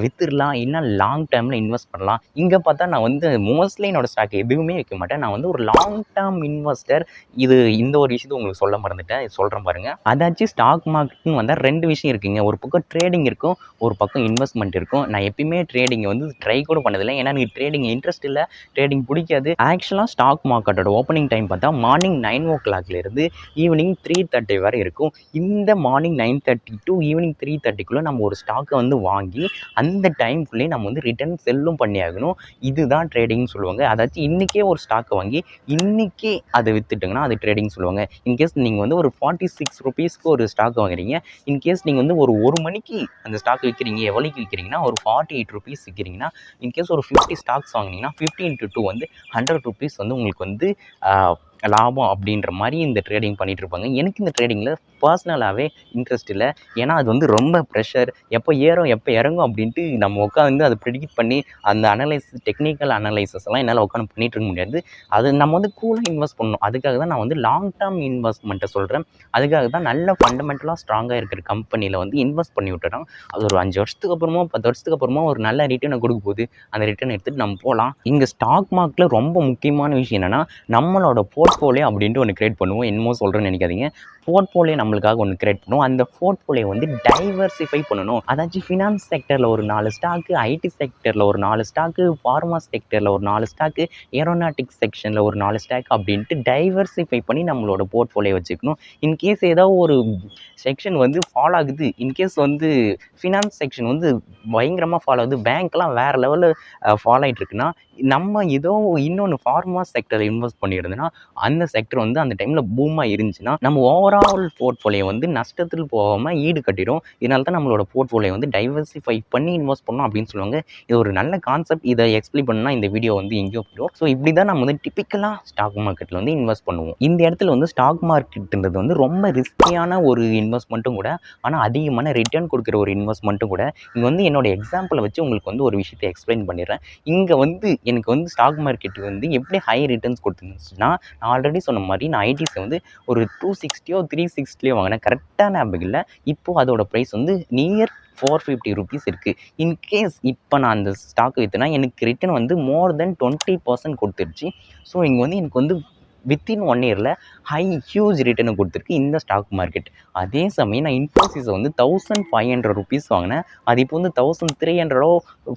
வித்துடலாம், இல்லை லாங் டேர்மில் இன்வெஸ்ட் பண்ணலாம். இங்கே பார்த்தா நான் வந்து மோஸ்ட்லி என்னோட ஸ்டாக் எதுவுமே வைக்க மாட்டேன். நான் வந்து ஒரு லாங் டேர்ம் இன்வெஸ்டர். இந்த ஒரு விஷயத்தை உங்களுக்கு சொல்ல மறந்துட்டேன், சொல்கிறேன் பாருங்கள். அதாச்சும் ஸ்டாக் மார்க்கெட்னு வந்தால் 2 விஷயம் இருக்குங்க. ஒரு பக்கம் ட்ரேடிங் இருக்கும், ஒரு பக்கம் இன்வெஸ்ட்மெண்ட் இருக்கும். நான் எப்பயுமே ட்ரேடிங்கை வந்து ட்ரை கூட பண்ணதில்லை, ஏன்னா எனக்கு ட்ரேடிங் இன்ட்ரெஸ்ட் இல்லை, ட்ரேடிங் பிடிக்காது. ஆக்சுவலாக ஸ்டாக் மார்க்கெட்டோட ஓப்பனிங் டைம் பார்த்தா மார்னிங் 9 o'clockலேருந்து ஈவினிங் 3:30 வரை இருக்கும். இந்த மார்னிங் 9:30 to ஈவினிங் 3:30க்குள்ளே நம்ம ஒரு ஸ்டாக்கை வந்து வாங்கி அந்த டைம்குள்ளேயே நம்ம வந்து ரிட்டர்ன் செல்லும் பண்ணியாகணும். இதுதான் ட்ரேடிங்னு சொல்லுவாங்க. அதாச்சும் இன்றைக்கே ஒரு ஸ்டாக்கை வாங்கி இன்றைக்கே அதை விற்றுட்டிங்கன்னா அது ட்ரேடிங் சொல்லுவாங்க. இன்கேஸ் நீங்கள் வந்து ஒரு 46 ரூபீஸ்க்கு ஒரு ஸ்டாக் வாங்குறீங்க, இன்கேஸ் நீங்கள் வந்து ஒரு மணிக்கு அந்த ஸ்டாக் விற்கிறீங்க, எவ்வளோக்கு விற்கிறீங்கன்னா ஒரு 48 ரூபீஸ் விற்கிறீங்கன்னா, இன்கேஸ் ஒரு 50 ஸ்டாக்ஸ் வாங்கினீங்கன்னா 50 into 2 வந்து 100 ரூபீஸ் வந்து உங்களுக்கு வந்து லாபம் அப்படின்ற மாதிரி இந்த ட்ரேடிங் பண்ணிகிட்டு இருப்பாங்க. எனக்கு இந்த ட்ரேடிங்கில் பர்சனலாகவே இன்ட்ரெஸ்ட் இல்லை, ஏன்னா அது வந்து ரொம்ப ப்ரெஷர், எப்போ ஏறும் எப்போ இறங்கும் அப்படின்ட்டு நம்ம உட்காந்து அதை ப்ரெடிக்ட் பண்ணி அந்த டெக்னிக்கல் அனலைசஸ் எல்லாம் என்னால் உட்காந்து பண்ணிகிட்டு இருக்க முடியாது. அது நம்ம வந்து கூலாக இன்வெஸ்ட் பண்ணணும். அதுக்காக தான் நான் வந்து லாங் டேர்ம் இன்வெஸ்ட்மெண்ட்டை சொல்கிறேன். அதுக்காக தான் நல்ல ஃபண்டமெண்டலாக ஸ்ட்ராங்காக இருக்கிற கம்பெனியில் வந்து இன்வெஸ்ட் பண்ணி விட்டுறோம். அது ஒரு 5 வருஷத்துக்கு அப்புறமோ 10 வருஷத்துக்கு அப்புறமோ ஒரு நல்ல ரிட்டர்னை கொடுக்க போகுது, அந்த ரிட்டர்ன் எடுத்துகிட்டு நம்ம போகலாம். இங்கே ஸ்டாக் மார்க்கெட்டில் ரொம்ப முக்கியமான விஷயம் என்னென்னா, நம்மளோட போர்ட்ஃபோலியோ அப்படின்ட்டு ஒன்று கிரியேட் பண்ணுவோம். என்னமோ சொல்கிறேன்னு நினைக்காதீங்க. போர்ட்ஃபோலியோ நம்மளுக்காக ஒன்று கிரியேட் பண்ணுவோம். அந்த போர்ட்ஃபோலியோ வந்து டைவர்சிஃபை பண்ணணும். அதாச்சும் ஃபினான்ஸ் செக்டரில் ஒரு 4 ஸ்டாக்கு, ஐடி செக்டரில் ஒரு 4 ஸ்டாக்கு, ஃபார்மா செக்டரில் ஒரு 4 ஸ்டாக்கு, ஏரோநாட்டிக்ஸ் செக்ஷனில் ஒரு 4 ஸ்டாக் அப்படின்ட்டு டைவர்சிஃபை பண்ணி நம்மளோட போர்ட்ஃபோலியோ வச்சுக்கணும். இன்கேஸ் ஏதோ ஒரு செக்ஷன் வந்து ஃபாலோ ஆகுது, இன்கேஸ் வந்து ஃபினான்ஸ் செக்ஷன் வந்து பயங்கரமாக ஃபாலோ ஆகுது, பேங்க்லாம் வேறு லெவலில் ஃபாலோ ஆகிட்டு இருக்குன்னா, நம்ம ஏதோ இன்னொன்று ஃபார்மா செக்டரில் இன்வெஸ்ட் பண்ணியிருந்தோன்னா அந்த செக்டர் வந்து அந்த டைமில் பூமாக இருந்துச்சுன்னா நம்ம ஓவரால் போர்ட்ஃபோலியோ வந்து நஷ்டத்தில் போகாமல் ஈடு கட்டிடும். இதனால தான் நம்மளோட போர்ட்ஃபோலியோ வந்து டைவர்சிஃபை பண்ணி இன்வெஸ்ட் பண்ணணும் அப்படின்னு சொல்லுவாங்க. இது ஒரு நல்ல கான்செப்ட். இதை எக்ஸ்பிளைன் பண்ணால் இந்த வீடியோ வந்து எங்கேயோ போயிடும். ஸோ இப்படி தான் நம்ம வந்து டிப்பிக்கலாக ஸ்டாக் மார்க்கெட்டில் வந்து இன்வெஸ்ட் பண்ணுவோம். இந்த இடத்துல வந்து ஸ்டாக் மார்க்கெட்டுன்றது வந்து ரொம்ப ரிஸ்கியான ஒரு இன்வெஸ்ட்மெண்ட்டும் கூட, ஆனால் அதிகமான ரிட்டர்ன் கொடுக்குற ஒரு இன்வெஸ்ட்மெண்ட்டும் கூட. இங்கே வந்து என்னோட எக்ஸாம்பிளை வச்சு உங்களுக்கு வந்து ஒரு விஷயத்தை எக்ஸ்பிளைன் பண்ணிடுறேன். இங்கே வந்து எனக்கு வந்து ஸ்டாக் மார்க்கெட்டுக்கு வந்து எப்படி ஹை ரிட்டர்ன்ஸ் கொடுத்துருந்துச்சுன்னா, நான் ஆல்ரெடி சொன்ன மாதிரி நான் ஐடிஸை வந்து ஒரு 260 360 வாங்கினேன். கரெக்டான ஞாபகம் இல்லை. இப்போது அதோட ப்ரைஸ் வந்து நியர் 450 ருபீஸ் இருக்குது. இன்கேஸ் இப்போ நான் அந்த ஸ்டாக் விற்றுனா எனக்கு ரிட்டர்ன் வந்து மோர் தென் 20% கொடுத்துருச்சு. ஸோ இங்கே வந்து எனக்கு வந்து வித்தின் 1 இயரில் ஹியூஜ் ரிட்டர்னை கொடுத்துருக்கு இந்த ஸ்டாக் மார்க்கெட். அதே சமயம் நான் இன்ஃபோசிஸை வந்து 1500 ருபீஸ் வாங்கினேன். அது இப்போ வந்து 1300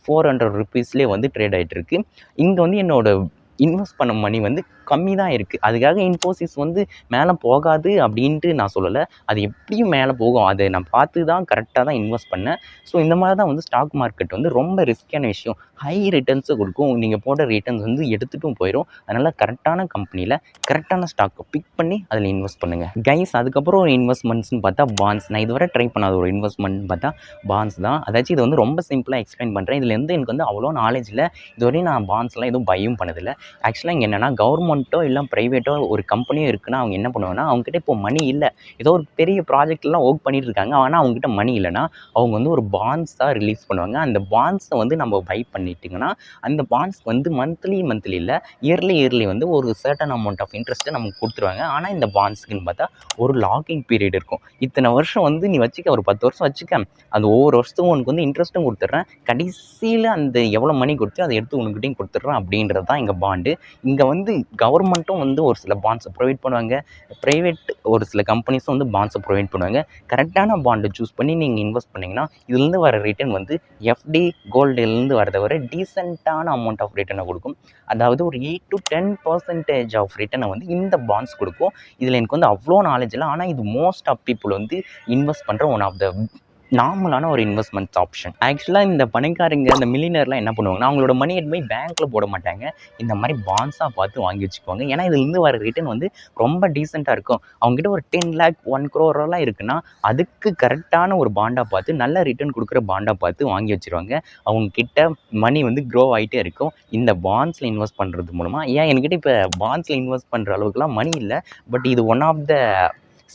400 ருபீஸ்லேயே வந்து ட்ரேட் ஆகிட்டு இருக்கு. இங்கே வந்து என்னோட இன்வெஸ்ட் பண்ண மணி வந்து கம்மி தான் இருக்குது. அதுக்காக இன்ஃபோசிஸ் வந்து மேலே போகாது அப்படின்ட்டு நான் சொல்லலை. அது எப்படியும் மேலே போகும். அதை நான் பார்த்து தான் கரெக்டாக தான் இன்வெஸ்ட் பண்ணேன். ஸோ இந்த மாதிரி தான் வந்து ஸ்டாக் மார்க்கெட் வந்து ரொம்ப ரிஸ்கியான விஷயம். ஹை ரிட்டர்ன்ஸை கொடுக்கும். நீங்கள் போட்ட ரிட்டர்ன்ஸ் வந்து எடுத்துட்டும் போயிடும். அதனால் கரெக்டான கம்பெனியில் கரெக்டான ஸ்டாக்கை பிக் பண்ணி அதில் இன்வெஸ்ட் பண்ணுங்கள் கைஸ். அதுக்கப்புறம் ஒரு இன்வெஸ்ட்மெண்ட்ஸ்னு பார்த்தா பாண்ட்ஸ். நான் இதுவரை ட்ரை பண்ணாத ஒரு இன்வெஸ்ட்மெண்ட்னு பார்த்தா பாண்ட்ஸ் தான். அதாச்சும் இது வந்து ரொம்ப சிம்பிளாக எக்ஸ்பிளைன் பண்ணுறேன். இதில் வந்து எனக்கு வந்து அவ்வளோ நாலேஜ் இல்லை. இதுவரையும் நான் பாண்ட்ஸ்லாம் எதுவும் பையும் பண்ணதில்லை. ஆக்சுவலாக இங்கே என்னென்னா கவர்மெண்ட்டோ இல்லை ப்ரைவேட்டோ ஒரு கம்பெனியோ இருக்குன்னா அவங்க என்ன பண்ணுவாங்கன்னா, அவங்ககிட்ட இப்போ மணி இல்லை, ஏதோ ஒரு பெரிய ப்ராஜெக்ட்லாம் ஒர்க் பண்ணிட்டு இருக்காங்க, ஆனால் அவங்ககிட்ட மணி இல்லைன்னா அவங்க வந்து ஒரு பாண்ட்ஸ் தான் ரிலீஸ் பண்ணுவாங்க. அந்த பாண்ட்ஸை வந்து நம்ம பை பண்ணிட்டிங்கன்னா அந்த பாண்ட்ஸ் வந்து மந்த்லி இல்லை இயர்லி வந்து ஒரு சர்டன் அமௌண்ட் ஆஃப் இன்ட்ரெஸ்ட்டை நமக்கு கொடுத்துருவாங்க. ஆனால் இந்த பாண்ட்ஸுக்குன்னு பார்த்தா ஒரு லாக்கிங் பீரியட் இருக்கும். இத்தனை வருஷம் வந்து நீ வச்சுக்க, ஒரு 10 வருஷம் வச்சுக்க, அது ஒவ்வொரு வருஷத்துக்கும் உனக்கு வந்து இன்ட்ரெஸ்ட்டும் கொடுத்துட்றேன், கடைசியில் அந்த எவ்வளோ மணி கொடுத்து அதை எடுத்து உனக்கிட்டையும் கொடுத்துட்றேன் அப்படின்றது தான் இங்கே பாண்டு. இங்கே வந்து கவர்மெண்ட்டும் வந்து ஒரு சில பாண்ட்ஸை ப்ரொவைட் பண்ணுவாங்க, ப்ரைவேட் ஒரு சில கம்பெனிஸும் வந்து பாண்ட்ஸை ப்ரொவைட் பண்ணுவாங்க. கரெக்டான பாண்டை சூஸ் பண்ணி நீங்கள் இன்வெஸ்ட் பண்ணிங்கன்னா இதுலேருந்து வர ரிட்டர்ன் வந்து எஃப்டி கோல்டுலேருந்து வரதை வர டீசெண்டான அமௌண்ட் ஆஃப் ரிட்டர்னை கொடுக்கும். அதாவது ஒரு 8 to 10% ஆஃப் ரிட்டர்னை வந்து இந்த பாண்ட்ஸ் கொடுக்கும். இதில் எனக்கு வந்து அவ்வளோ நாலேஜ் இல்லை, ஆனால் இது மோஸ்ட் ஆஃப் பீப்புள் வந்து இன்வெஸ்ட் பண்ணுற ஒன் ஆஃப் த நார்மலான ஒரு இன்வெஸ்ட்மெண்ட் ஆப்ஷன். ஆக்சுவலாக இந்த பணக்காரங்க, இந்த மில்லியனர்லாம் என்ன பண்ணுவாங்கன்னா, அவங்களோட மணி எடுத்து போய் பேங்க்கில் போட மாட்டாங்க, இந்த மாதிரி பாண்ட்ஸாக பார்த்து வாங்கி வச்சுக்குவாங்க. ஏன்னா இதுலேருந்து வர ரிட்டர்ன் வந்து ரொம்ப டீசெண்டாக இருக்கும். அவங்ககிட்ட ஒரு 10 lakh 1 crore இருக்குன்னா அதுக்கு கரெக்டான ஒரு பாண்டாக பார்த்து நல்ல ரிட்டர்ன் கொடுக்குற பாண்டாக பார்த்து வாங்கி வச்சுருவாங்க. அவங்கக்கிட்ட மணி வந்து க்ரோ ஆகிட்டே இருக்கும் இந்த பாண்ட்ஸில் இன்வெஸ்ட் பண்ணுறது மூலமாக. ஏன் என்கிட்ட இப்போ பாண்ட்ஸில் இன்வெஸ்ட் பண்ணுற அளவுக்குலாம் மணி இல்லை, பட் இது ஒன் ஆஃப் த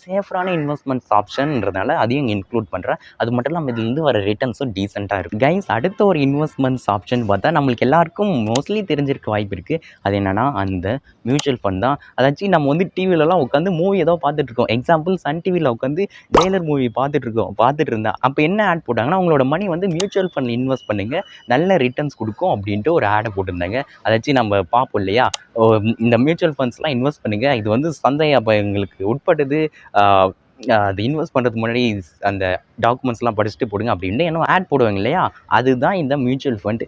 சேஃபரான இன்வெஸ்ட்மெண்ட்ஸ் ஆப்ஷன்ன்றதுனால அதையும் இங்கே இன்க்ளூட் பண்ணுறேன். அது மட்டும் இல்லாமல் இதுலேருந்து வர ரிட்டர்ன்ஸும் டீசெண்டாக இருக்குது கைஸ். அடுத்த ஒரு இன்வெஸ்ட்மெண்ட்ஸ் ஆப்ஷன் பார்த்தா நம்மளுக்கு எல்லாருக்கும் மோஸ்ட்லி தெரிஞ்சிருக்க வாய்ப்பு இருக்குது. அது என்னென்னா அந்த மியூச்சுவல் ஃபண்ட் தான். அதாச்சும் நம்ம வந்து டிவிலலாம் உட்காந்து மூவி ஏதோ பார்த்துட்ருக்கோம். எக்ஸாம்பிள் சன் டிவியில் உட்காந்து ஜெயிலர் மூவி பார்த்துட்டு இருந்தா அப்போ என்ன ஆட் போட்டாங்கன்னா, உங்களோட மணி வந்து மியூச்சுவல் ஃபண்டில் இன்வெஸ்ட் பண்ணுங்கள், நல்ல ரிட்டர்ன்ஸ் கொடுக்கும் அப்படின்ட்டு ஒரு ஆடை போட்டிருந்தாங்க. அதாச்சும் நம்ம பார்ப்போம் இல்லையா, இந்த மியூச்சுவல் ஃபண்ட்ஸ்லாம் இன்வெஸ்ட் பண்ணுங்கள், இது வந்து சந்தை அபாயங்களுக்கு உட்பட்டது, அது இன்வெஸ்ட் பண்ணுறதுக்கு முன்னாடி அந்த டாக்குமெண்ட்ஸ்லாம் படிச்சுட்டு போடுங்க அப்படின்ட்டு என்ன ஆட் போடுவாங்க இல்லையா, அதுதான் இந்த மியூச்சுவல் ஃபண்ட்.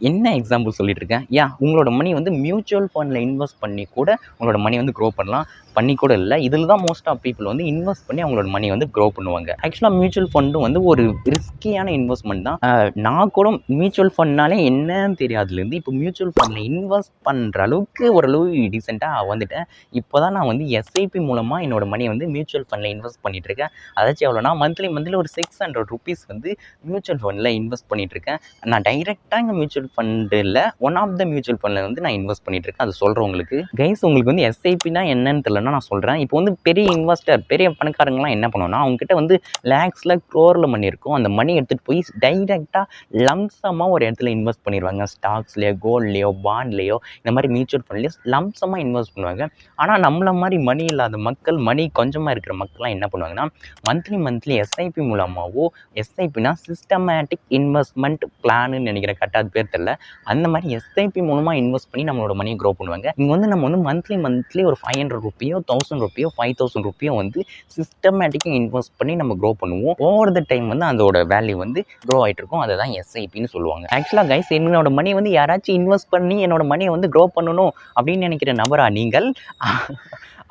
என்ன எக்ஸாம்பிள் சொல்லிட்டு இருக்கேன், உங்களோட மணி வந்து மியூச்சுவல் ஃபண்டில் இன்வெஸ்ட் பண்ணி கூட உங்களோட மணி வந்து க்ரோ பண்ணலாம். பண்ணி கூட இல்லை, இதில் தான் மோஸ்ட் ஆஃப் பீப்புள் வந்து இன்வெஸ்ட் பண்ணி அவங்களோட மணி வந்து க்ரோ பண்ணுவாங்க. ஆக்சுவலாக மியூச்சுவல் ஃபண்டும் வந்து ஒரு ரிஸ்கியான இன்வெஸ்ட்மெண்ட் தான். நான் கூட மியூச்சுவல் ஃபண்ட்னாலே என்னன்னு தெரியாதுலேருந்து இப்போ மியூச்சுவல் ஃபண்டில் இன்வெஸ்ட் பண்ணுற அளவுக்கு ஓரளவு டீசெண்டாக வந்துட்டேன். இப்போ தான் நான் வந்து எஸ்ஐபி மூலமாக என்னோட மணியை வந்து மியூச்சுவல் ஃபண்டில் இன்வெஸ்ட் பண்ணிகிட்ருக்கேன். அதாச்சும் எவ்வளோனா மந்த்லி ஒரு 600 ருபீஸ் வந்து மியூச்சுவல் ஃபண்டில் இன்வெஸ்ட் பண்ணிகிட்ருக்கேன். நான் டைரெக்டாக இங்கே மியூச்சுவல் ஃபண்டில் ஒன் ஆஃப் த மியூச்சுவல் ஃபண்டில் வந்து நான் இன்வெஸ்ட் பண்ணிகிட்ருக்கேன். அது சொல்கிறேன் உங்களுக்கு கைஸ். உங்களுக்கு வந்து எஸ்ஐபினா என்னன்னு தெரியல, சொல்லணும்னா நான் சொல்கிறேன். இப்போ வந்து பெரிய இன்வெஸ்டர், பெரிய பணக்காரங்கலாம் என்ன பண்ணுவோம்னா, அவங்ககிட்ட வந்து லேக்ஸில் க்ரோரில் மணி இருக்கும். அந்த மணி எடுத்துகிட்டு போய் டைரெக்டாக லம்சமாக ஒரு இடத்துல இன்வெஸ்ட் பண்ணிடுவாங்க. ஸ்டாக்ஸ்லேயோ, கோல்ட்லேயோ, பாண்ட்லேயோ, இந்த மாதிரி மியூச்சுவல் ஃபண்ட்லேயோ லம்சமாக இன்வெஸ்ட் பண்ணுவாங்க. ஆனால் நம்மள மாதிரி மணி இல்லாத மக்கள், மணி கொஞ்சமாக இருக்கிற மக்கள்லாம் என்ன பண்ணுவாங்கன்னா, மந்த்லி எஸ்ஐபி மூலமாகவோ, எஸ்ஐபினா சிஸ்டமேட்டிக் இன்வெஸ்ட்மெண்ட் பிளான்னு நினைக்கிறேன், கரெக்டாக அது பேர் தெரியல. அந்த மாதிரி எஸ்ஐபி மூலமாக இன்வெஸ்ட் பண்ணி நம்மளோட மணியை க்ரோ பண்ணுவாங்க. இங்கே வந்து நம்ம வந்து மந்த்லி ஒரு 500 ரூபியோ, 1000 ரூபியோ, 5000 ரூபியோ வந்து சிஸ்டமேட்டிக்காக இன்வெஸ்ட் பண்ணி நம்ம க்ரோ பண்ணுவோம். ஓவர் த டைம் வந்து அதோட வேல்யூ வந்து க்ரோ ஆகிட்டு இருக்கும். அதை தான் எஸ்ஐபின்னு சொல்லுவாங்க. ஆக்சுவலாக கைஸ், என்னோட மணி வந்து யாராச்சும் இன்வெஸ்ட் பண்ணி என்னோட மணியை வந்து க்ரோ பண்ணணும் அப்படின்னு நினைக்கிற நபரா நீங்கள்?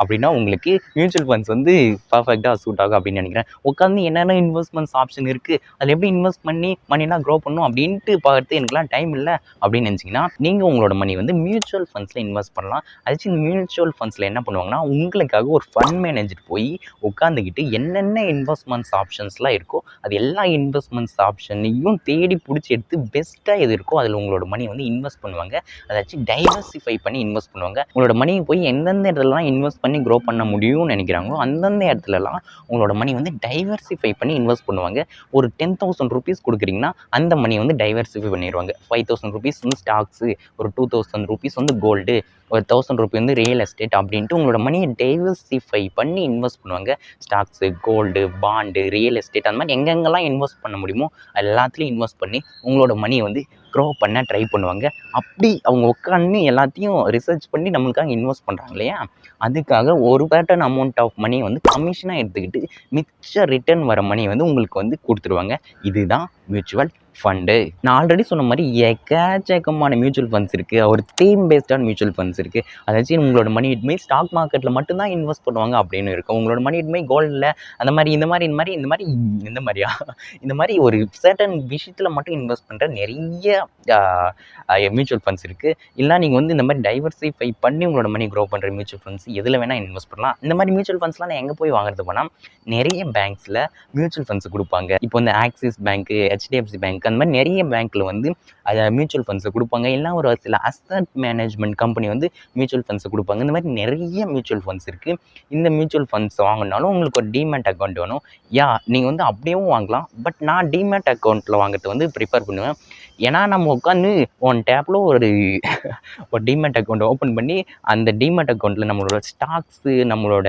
அப்படின்னா உங்களுக்கு மியூச்சுவல் ஃபண்ட்ஸ் வந்து பர்ஃபெக்டாக சூட் ஆகும் அப்படின்னு நினைக்கிறேன். உட்காந்து என்னென்ன இன்வெஸ்ட்மெண்ட்ஸ் ஆப்ஷன் இருக்குது, அதில் எப்படி இன்வெஸ்ட் பண்ணி மணிலாம் க்ரோ பண்ணணும் அப்படின்ட்டு பார்த்து எனக்குலாம் டைம் இல்லை அப்படின்னு நினச்சிங்கன்னா, நீங்கள் உங்களோட மணி வந்து மியூச்சுவல் ஃபண்ட்ஸில் இன்வெஸ்ட் பண்ணலாம். அதாச்சும் இந்த மியூச்சுவல் ஃபண்ட்ஸில் என்ன பண்ணுவாங்கன்னா, உங்களுக்காக ஒரு ஃபண்ட் மேனேஜர் போய் உட்காந்துக்கிட்டு என்னென்ன இன்வெஸ்ட்மெண்ட்ஸ் ஆப்ஷன்ஸ்லாம் இருக்கோ அது எல்லா இன்வெஸ்ட்மெண்ட்ஸ் ஆப்ஷனையும் தேடி பிடிச்சி எடுத்து பெஸ்ட்டாக எது இருக்கோ அதில் உங்களோட மணி வந்து இன்வெஸ்ட் பண்ணுவாங்க. அதாச்சும் டைவர்சிஃபை பண்ணி இன்வெஸ்ட் பண்ணுவாங்க. உங்களோட மணியை போய் எந்தெந்த இடத்துலலாம் இன்வெஸ்ட் பண்ணி க்ரோ பண்ண முடியும்னு நினைக்கிறாங்களோ அந்தந்த இடத்துலலாம் உங்களோட மணி வந்து டைவர்சிஃபை பண்ணி இன்வெஸ்ட் பண்ணுவாங்க. ஒரு 10,000 ரூபீஸ் கொடுக்குறீங்கன்னா அந்த மணி வந்து டைவர்சிஃபை பண்ணிடுவாங்க. 5,000 ரூபீஸ் வந்து ஸ்டாக்ஸு, ஒரு 2,000 ரூபீஸ் வந்து கோல்டு, ஒரு 1000 ரூபீ வந்து ரியல் எஸ்டேட் அப்படின்ட்டு உங்களோட மணியை டைவர்சிஃபை பண்ணி இன்வெஸ்ட் பண்ணுவாங்க. Stocks, gold, bond, real estate அந்த மாதிரி எங்கெங்கெல்லாம் இன்வெஸ்ட் பண்ண முடியுமோ எல்லாத்துலேயும் இன்வெஸ்ட் பண்ணி உங்களோட மணியை வந்து க்ரோ பண்ண ட்ரை பண்ணுவாங்க. அப்படி அவங்க உட்காந்து எல்லாத்தையும் ரிசர்ச் பண்ணி நம்மளுக்காக இன்வெஸ்ட் பண்ணுறாங்க இல்லையா, அதுக்காக ஒரு பேட்டர்ன் அமௌண்ட் ஆஃப் மணியை வந்து கமிஷனாக எடுத்துக்கிட்டு மிச்ச ரிட்டர்ன் வர மணியை வந்து உங்களுக்கு வந்து கொடுத்துருவாங்க. இதுதான் மியூச்சுவல் ஃபண்டு. நான் ஆல்ரெடி சொன்ன மாதிரி எக்கச்சக்கமான மியூச்சுவல் ஃபண்ட்ஸ் இருக்குது. ஒரு தீம் பேஸ்டான மியூச்சுவல் ஃபண்ட்ஸ் இருக்குது. அதாச்சும் உங்களோட மணி இட்மே ஸ்டாக் மார்க்கெட்டில் மட்டும்தான் இன்வெஸ்ட் பண்ணுவாங்க அப்படின்னு இருக்கும். உங்களோட மணி இட்மே கோல்டில் அந்த மாதிரி இந்த மாதிரி ஒரு சர்டன் விஷயத்தில் மட்டும் இன்வெஸ்ட் பண்ணுற நிறைய மியூச்சுவல் ஃபண்ட்ஸ் இருக்குது. இல்லை நீங்கள் வந்து இந்த மாதிரி டைவர்சிஃபை பண்ணி உங்களோட மணி க்ரோ பண்ணுற மியூச்சுவல் ஃபண்ட்ஸ் எதில் வேணால் இன்வெஸ்ட் பண்ணலாம். இந்த மாதிரி மியூச்சுவல் ஃபண்ட்ஸ்லாம் நான் எங்கே போய் வாங்குறது போனால் நிறைய பேங்க்ஸில் மியூச்சுவல் ஃபண்ட்ஸ் கொடுப்பாங்க. இப்போ வந்து ஆக்சிஸ் பேங்க்கு, HDFC பேங்க் அந்த மாதிரி நிறைய பேங்க்கில் வந்து அதை மியூச்சுவல் ஃபண்ட்ஸை கொடுப்பாங்க. இல்லை ஒரு சில அசட் மேனேஜ்மெண்ட் கம்பெனி வந்து மியூச்சுவல் ஃபண்ட்ஸை கொடுப்பாங்க. இந்த மாதிரி நிறைய மியூச்சுவல் ஃபண்ட்ஸ் இருக்குது. இந்த மியூச்சுவல் ஃபண்ட்ஸ் வாங்கினாலும் உங்களுக்கு ஒரு டிமேட் அக்கௌண்ட் வேணும். நீங்கள் வந்து அப்படியும் வாங்கலாம். பட் நான் டிமேட் அக்கௌண்ட்டில் வாங்குறது வந்து ப்ரிஃபர் பண்ணுவேன். ஏன்னா நம்ம உட்காந்து டேப்பில் ஒரு டிமேட் அக்கௌண்ட் ஓப்பன் பண்ணி அந்த டிமேட் அக்கௌண்ட்டில் நம்மளோட ஸ்டாக்ஸு, நம்மளோட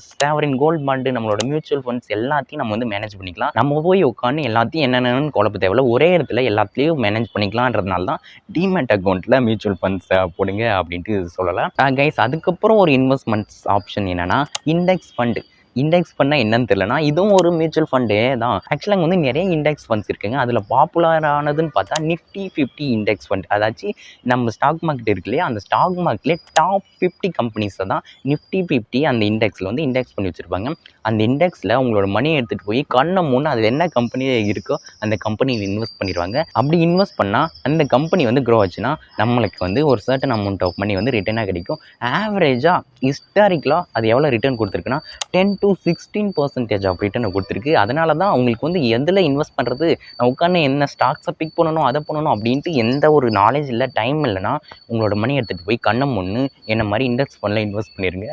சாவரின் கோல்ட் பாண்டு, நம்மளோட மியூச்சுவல் ஃபண்ட்ஸ் எல்லாத்தையும் நம்ம வந்து மேனேஜ் பண்ணிக்கலாம். நம்ம போய் உட்காந்து எல்லாத்தையும் என்னென்னு குழப்ப தேவையில்ல, ஒரே இடத்துல எல்லாத்துலேயும் மேனேஜ் பண்ணிக்கலான்றதுனால தான் டிமேட் அக்கௌண்ட்டில் மியூச்சுவல் ஃபண்ட்ஸை போடுங்க அப்படின்ட்டு சொல்லலாம். கைஸ், அதுக்கப்புறம் ஒரு இன்வெஸ்ட்மெண்ட்ஸ் ஆப்ஷன் என்னென்னா இண்டெக்ஸ் ஃபண்டு. இண்டெக்ஸ் ஃபண்ட்னா என்னன்னு தெரியலனா இதுவும் ஒரு மியூச்சுவல் ஃபண்டே தான். ஆக்சுவலாக அங்கே வந்து நிறைய இண்டெக்ஸ் ஃபண்ட்ஸ் இருக்குங்க. அதில் பாப்புலரானதுன்னு பார்த்தா நிஃப்டி 50 இண்டெக்ஸ் ஃபண்ட். அதாச்சும் நம்ம ஸ்டாக் மார்க்கெட் இருக்கு இல்லையா, அந்த ஸ்டாக் மார்க்கெட்லேயே டாப் 50 கம்பெனிஸை தான் நிஃப்டி 50 அந்த இண்டெக்ஸில் வந்து இண்டெக்ஸ் பண்ணி வச்சுருப்பாங்க. அந்த இண்டெக்ஸில் உங்களோட மணியை எடுத்துகிட்டு போய் கண்ணை மூணு அதில் என்ன கம்பெனி இருக்கோ அந்த கம்பெனியில் இன்வெஸ்ட் பண்ணிடுவாங்க. அப்படி இன்வெஸ்ட் பண்ணால் அந்த கம்பெனி வந்து க்ரோ ஆச்சுன்னா நம்மளுக்கு வந்து ஒரு சர்டன் அமௌண்ட் ஆஃப் மணி வந்து ரிட்டர்னாக கிடைக்கும். ஆவரேஜாக ஹிஸ்டாரிக்கலாக அது எவ்வளோ ரிட்டர்ன் கொடுத்துருக்குன்னா 10 to 16% ஆஃப் ரிட்டர்னை கொடுத்துருக்கு. அதனால தான் உங்களுக்கு வந்து எதில் இன்வெஸ்ட் பண்ணுறது, நான் உட்காந்து என்ன ஸ்டாக்ஸை பிக் பண்ணணும், அதை பண்ணணும் அப்படின்ட்டு எந்த ஒரு நாலேஜ் இல்லை, டைம் இல்லைன்னா உங்களோட மணி எடுத்துகிட்டு போய் கண்ணை முன்னு என்ன மாதிரி இண்டெக்ஸ் ஃபண்டில் இன்வெஸ்ட் பண்ணிடுங்க.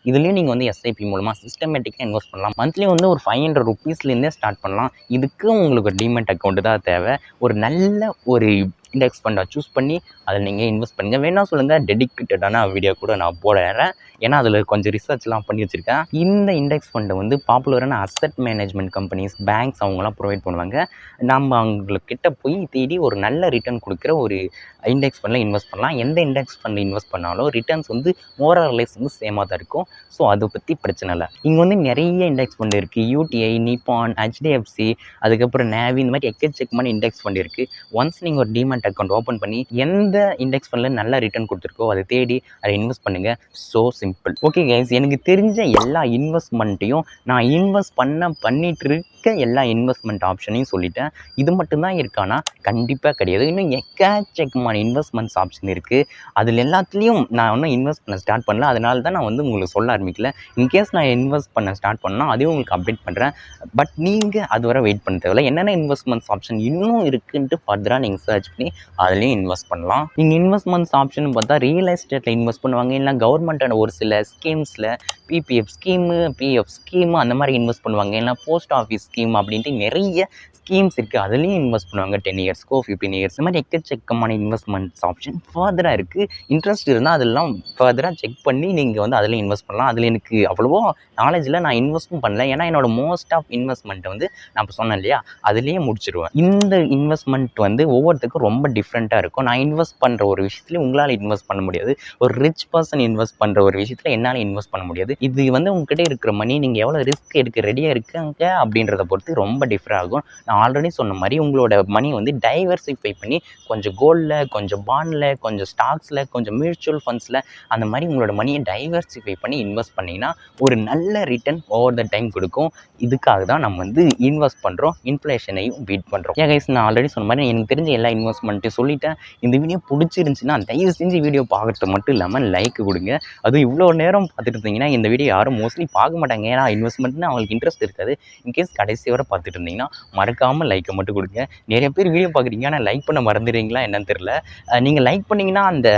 இதுலேயும் நீங்கள் வந்து எஸ்ஐபி மூலமாக சிஸ்டமேட்டிக்காக இன்வெஸ்ட் பண்ணலாம். மந்த்லி வந்து ஒரு 500 ரூபீஸ்லேருந்தே ஸ்டார்ட் பண்ணலாம். இதுக்கு உங்களுக்கு ஒரு டிமெட் அக்கௌண்ட் தான் தேவை. ஒரு நல்ல ஒரு இண்டெக்ஸ் ஃபண்டை சூஸ் பண்ணி அதில் நீங்கள் இன்வெஸ்ட் பண்ணுங்கள். வேணா சொல்லுங்கள், டெடிக்கேட்டடான வீடியோ கூட நான் போடுறேன். ஏன்னா அதில் கொஞ்சம் ரிசர்ச்லாம் பண்ணி வச்சுருக்கேன். இந்த இண்டெக்ஸ் ஃபண்டை வந்து பாப்புலரான அசட் மேனேஜ்மெண்ட் கம்பெனிஸ், பேங்க்ஸ் அவங்களாம் ப்ரொவைட் பண்ணுவாங்க. நம்ம அவங்கக்கிட்ட போய் தேடி ஒரு நல்ல ரிட்டர்ன் கொடுக்குற ஒரு இண்டெக்ஸ் ஃபண்டில் இன்வெஸ்ட் பண்ணலாம். எந்த இண்டெக்ஸ் ஃபண்டில் இன்வெஸ்ட் பண்ணாலும் ரிட்டர்ன்ஸ் வந்து மோர் ஆர் லெஸ் வந்து சேமாக தான் இருக்கும். ஸோ அதை பற்றி பிரச்சனை இல்லை. இங்கே வந்து நிறைய இண்டெக்ஸ் ஃபண்ட் இருக்குது. UTI, நிப்பான், HDFC, அதுக்கப்புறம் நேவி, இந்த மாதிரி எக்கச்சக்கமான இண்டெக்ஸ் ஃபண்ட் இருக்குது. ஒன்ஸ் நீங்கள் ஒரு டிமெட் அக்கௌண்ட் ஓப்பன் பண்ணி எந்த இண்டெக்ஸ் ஃபண்டில் நல்ல ரிட்டர்ன் கொடுத்துருக்கோ அதை தேடி அதை இன்வெஸ்ட் பண்ணுங்கள். So simple. ஓகே கைஸ், எனக்கு தெரிஞ்ச எல்லா இன்வெஸ்ட்மெண்ட்டையும் நான் இன்வெஸ்ட் பண்ணிட்டு இருக்க எல்லா இன்வெஸ்ட்மெண்ட் ஆப்ஷனையும் சொல்லிட்டேன். இது மட்டும்தான் இருக்கானா? கண்டிப்பாக கிடையாது. இன்னும் எக்கச்சக்கமான இன்வெஸ்ட்மெண்ட்ஸ் ஆப்ஷன் இருக்குது. அதில் எல்லாத்துலேயும் நான் இன்னும் இன்வெஸ்ட் பண்ண ஸ்டார்ட் பண்ணல. அதனால தான் நான் வந்து வந்து உங்களுக்கு சொல்ல ஆரம்பிக்கல. இன்கேஸ் நான் இன்வெஸ்ட் பண்ண ஸ்டார்ட் பண்ணால் அதையும் உங்களுக்கு அப்டேட் பண்ணுறேன். பட் நீங்கள் அதுவரை வெயிட் பண்ண தேவையில்ல. என்னென்ன இன்வெஸ்ட்மெண்ட்ஸ் ஆப்ஷன் இன்னும் இருக்குன்ட்டு ஃபர்தராக நீங்கள் சர்ச் பண்ணி அதுலேயும் இன்வெஸ்ட் பண்ணலாம். நீங்கள் இன்வெஸ்ட்மெண்ட்ஸ் ஆப்ஷன் பார்த்தா ரியல் எஸ்டேட்டில் இன்வெஸ்ட் பண்ணுவாங்க, இல்லை கவர்மெண்ட்டோட ஒரு சில ஸ்கீம்ஸில் பிபிஎஃப் ஸ்கீமு, பிஎஃப் ஸ்கீமு அந்த மாதிரி இன்வெஸ்ட் பண்ணுவாங்க, இல்லை போஸ்ட் ஆஃபீஸ் ஸ்கீம் அப்படின்ட்டு நிறைய ஸ்கீம்ஸ் இருக்குது. அதுலேயும் இன்வெஸ்ட் பண்ணுவாங்க. 10 இயர்ஸ்க்கோ 15 இயர்ஸ் இந்த மாதிரி எக்கச்சக்கமான இன்வெஸ்ட்மெண்ட்ஸ் ஆப்ஷன் ஃபர்தராக இருக்குது. இன்ட்ரெஸ்ட் இருந்தால் அதெல்லாம் ஃபர்தராக செக் பண்ணி நீங்கள் வந்து அதில் இன்வெஸ்ட் பண்ணலாம். அதில் எனக்கு அவ்வளவோ நாலேஜில் நான் இன்வெஸ்ட்டும் பண்ணல. ஏன்னா என்னோட மோஸ்ட் ஆஃப் இன்வெஸ்ட்மெண்ட்டை வந்து நான் இப்போ சொன்னேன் இல்லையா, அதுலேயே முடிச்சிடுவேன். இந்த இன்வெஸ்ட்மெண்ட் வந்து ஒவ்வொருத்தருக்கும் ரொம்ப டிஃப்ரெண்ட்டாக இருக்கும். நான் இன்வெஸ்ட் பண்ணுற ஒரு விஷயத்தில் உங்களால் இன்வெஸ்ட் பண்ண முடியாது. ஒரு ரிச் பர்சன் இன்வெஸ்ட் பண்ணுற ஒரு விஷயத்தில் என்னால் இன்வெஸ்ட் பண்ண முடியாது. இது வந்து உங்ககிட்ட இருக்கிற மணி நீங்கள் எவ்வளோ ரிஸ்க் எடுக்க ரெடியாக இருக்காங்க அப்படின்றத பொறுத்து ரொம்ப டிஃப்ரெண்ட் ஆகும். நான் ஆல்ரெடி சொன்ன மாதிரி உங்களோட மணி வந்து டைவர்சிஃபை பண்ணி கொஞ்சம் கோல்டில், கொஞ்சம் பாண்டில், கொஞ்சம் ஸ்டாக்ஸில், கொஞ்சம் மியூச்சுவல் ஃபண்ட்ஸில் அந்த மாதிரி உங்களோட மணியை டைவர்சிஃபை பண்ணி இன்வெஸ்ட் பண்ணிங்கன்னா ஒரு நல்ல ரிட்டர்ன் ஓவர் த டைம் கொடுக்கும். இதுக்காக தான் நம்ம வந்து இன்வெஸ்ட் பண்ணுறோம், இன்ஃப்ளேஷனையும் பீட் பண்ணுறோம். கைஸ், நான் ஆல்ரெடி சொன்ன மாதிரி எனக்கு தெரிஞ்ச எல்லா இன்வெஸ்ட்மெண்ட்டையும் சொல்லிட்டேன். இந்த வீடியோ பிடிச்சிருந்துச்சுன்னா தயவு செஞ்சு வீடியோ பார்க்குறது மட்டும் இல்லாமல் லைக் கொடுங்க. அதுவும் இவ்வளோ நேரம் பார்த்துட்டு இருந்தீங்கன்னா இந்த வீடியோ யாரும் மோஸ்ட்லி பார்க்க மாட்டாங்க. ஏன்னா இன்வெஸ்ட்மெண்ட்னு அவங்களுக்கு இன்ட்ரெஸ்ட் இருக்காது. இன்கேஸ் கடைசி வரை பார்த்துட்டு இருந்தீங்கன்னா மறக்காமல் லைக்கை மட்டும் கொடுங்க. நிறைய பேர் வீடியோ பார்க்குறீங்க, ஆனால் லைக் பண்ண மறந்துடுறீங்களா என்னன்னு தெரியல. நீங்கள் லைக் பண்ணிங்கன்னா அந்த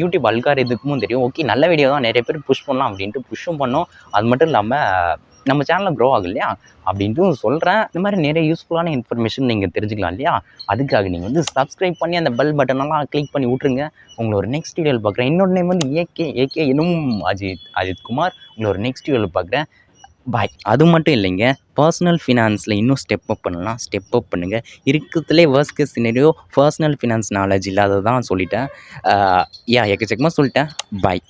யூடியூப் அல்காரிதமும் தெரியும், ஓகே நல்ல வீடியோ தான் நிறைய பேர் புஷ் பண்ணலாம் அப்படின்ட்டு புஷ்ஷும் பண்ணோம். அது மட்டும் இல்லாமல் நம்ம சேனலில் க்ரோ ஆகும் இல்லையா அப்படின்ட்டு சொல்கிறேன். இந்த மாதிரி நிறைய யூஸ்ஃபுல்லான இன்ஃபர்மேஷன் நீங்கள் தெரிஞ்சுக்கலாம் இல்லையா. அதுக்காக நீங்கள் வந்து சப்ஸ்கிரைப் பண்ணி அந்த பெல் பட்டனெல்லாம் கிளிக் பண்ணி விட்ருங்க. உங்களை ஒரு நெக்ஸ்ட் வீடியோவில் பார்க்குறேன். இன்னொரு நேம் வந்து ஏகே எனும் அஜித் குமார். உங்களை ஒரு நெக்ஸ்ட் வீடியோவில் பார்க்குறேன். பாய். அது மட்டும் இல்லைங்க, பர்சனல் ஃபினான்ஸில் இன்னும் ஸ்டெப் அப் பண்ணலாம், ஸ்டெப் அப் பண்ணுங்கள். இருக்கிறதுலே worst case scenario personal finance knowledge இல்லாததான் சொல்லிட்டேன். எக்கச்சக்கமாக சொல்லிட்டேன். பாய்.